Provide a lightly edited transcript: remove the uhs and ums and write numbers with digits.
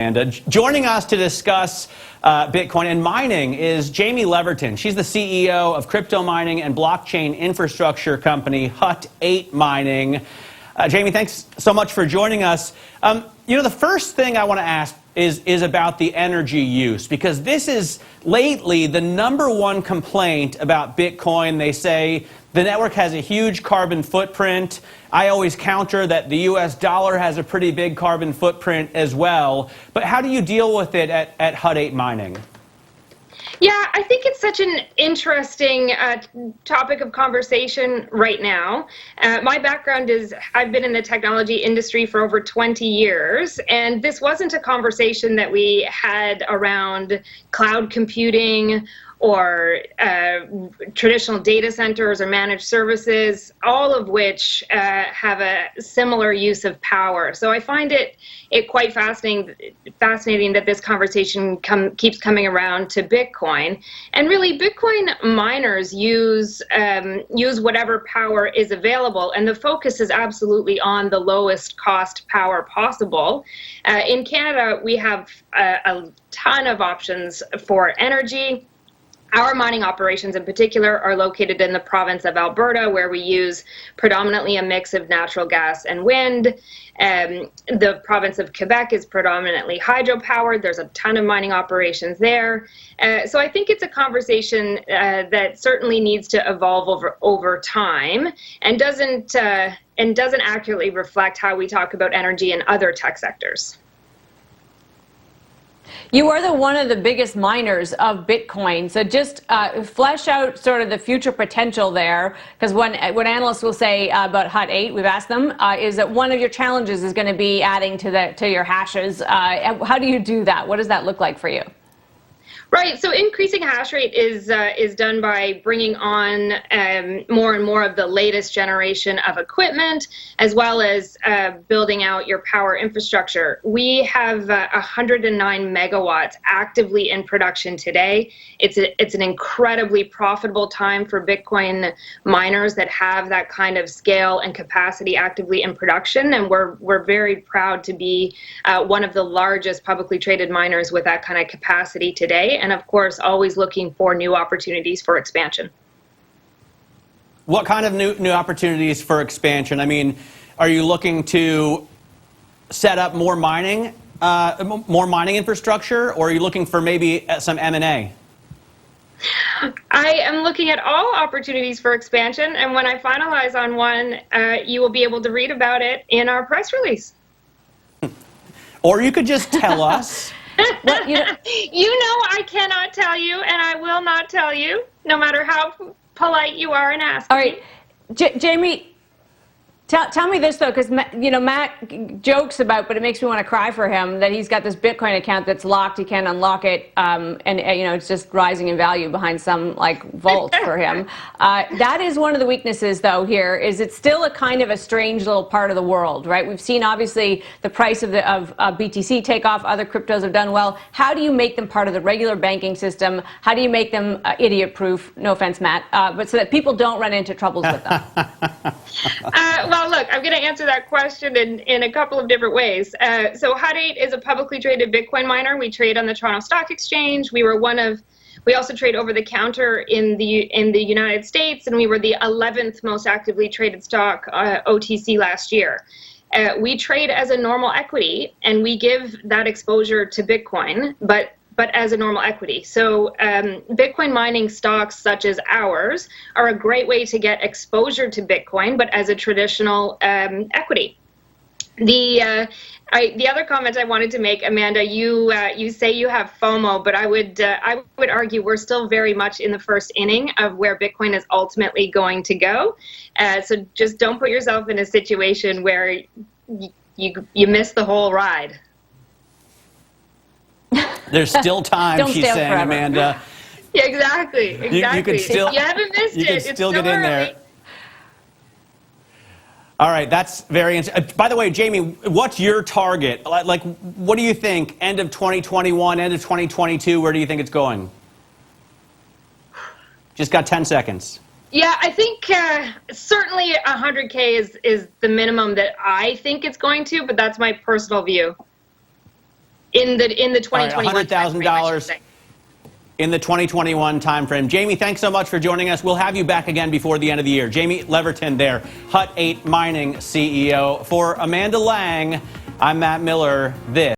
And joining us to discuss Bitcoin and mining is Jaime Leverton. She's the CEO of crypto mining and blockchain infrastructure company Hut 8 Mining. Jaime, thanks so much for joining us. The first thing I want to ask is about the energy use, because this is lately the #1 complaint about Bitcoin. They say the network has a huge carbon footprint. I always counter that the US dollar has a pretty big carbon footprint as well. But how do you deal with it at Hut 8 Mining? Yeah, I think it's such an interesting topic of conversation right now. My background is I've been in the technology industry for over 20 years, and this wasn't a conversation that we had around cloud computing or traditional data centers or managed services, all of which have a similar use of power. So I find it quite fascinating that this conversation keeps coming around to Bitcoin. And really, Bitcoin miners use whatever power is available, and the focus is absolutely on the lowest cost power possible. In Canada, we have a ton of options for energy. Our mining operations in particular are located in the province of Alberta, where we use predominantly a mix of natural gas and wind. The province of Quebec is predominantly hydropowered. There's a ton of mining operations there. So I think it's a conversation that certainly needs to evolve over time and doesn't accurately reflect how we talk about energy in other tech sectors. You are one of the biggest miners of Bitcoin, so just flesh out sort of the future potential there, because what analysts will say about Hut 8, we've asked them, is that one of your challenges is going to be adding to your hashes. How do you do that? What does that look like for you? Right. So increasing hash rate is done by bringing on more and more of the latest generation of equipment, as well as building out your power infrastructure. We have 109 megawatts actively in production today. It's an incredibly profitable time for Bitcoin miners that have that kind of scale and capacity actively in production, and we're very proud to be one of the largest publicly traded miners with that kind of capacity today. And of course, always looking for new opportunities for expansion. What kind of new opportunities for expansion? I mean, are you looking to set up more mining infrastructure, or are you looking for maybe some M&A? I am looking at all opportunities for expansion, and when I finalize on one, you will be able to read about it in our press release. Or you could just tell us. Well, you know I cannot tell you, and I will not tell you, no matter how polite you are in asking. All right, Jaime, tell me this, though, because Matt jokes about, but it makes me want to cry for him, that he's got this Bitcoin account that's locked, he can't unlock it, and it's just rising in value behind some vault for him. That is one of the weaknesses, though, here, is it's still a kind of a strange little part of the world, right? We've seen, obviously, the price of BTC take off, other cryptos have done well. How do you make them part of the regular banking system? How do you make them idiot-proof, no offense, Matt, but so that people don't run into troubles with them? Well, look, I'm going to answer that question in a couple of different ways. So Hut 8 is a publicly traded Bitcoin miner. We trade on the Toronto Stock Exchange. We also trade over the counter in the United States, and we were the 11th most actively traded stock OTC last year. We trade as a normal equity, and we give that exposure to Bitcoin, but as a normal equity. So Bitcoin mining stocks such as ours are a great way to get exposure to Bitcoin, but as a traditional equity. The other comment I wanted to make, Amanda, you say you have FOMO, but I would argue we're still very much in the first inning of where Bitcoin is ultimately going to go. So just don't put yourself in a situation where you miss the whole ride. There's still time, she's saying, forever. Amanda. Yeah, exactly. You can still, you haven't missed it. It's still get in early. there. All right, that's very interesting. By the way, Jaime, what's your target? What do you think? End of 2021, end of 2022, where do you think it's going? Just got 10 seconds. Yeah, I think certainly 100K is the minimum that I think it's going to, but that's my personal view. in the 2021 $100,000 timeframe, I should say. in the 2021 timeframe. Jamie, thanks so much for joining us. We'll have you back again before the end of the year. Jamie Leverton there, Hut 8 Mining CEO. For Amanda Lang, I'm Matt Miller. This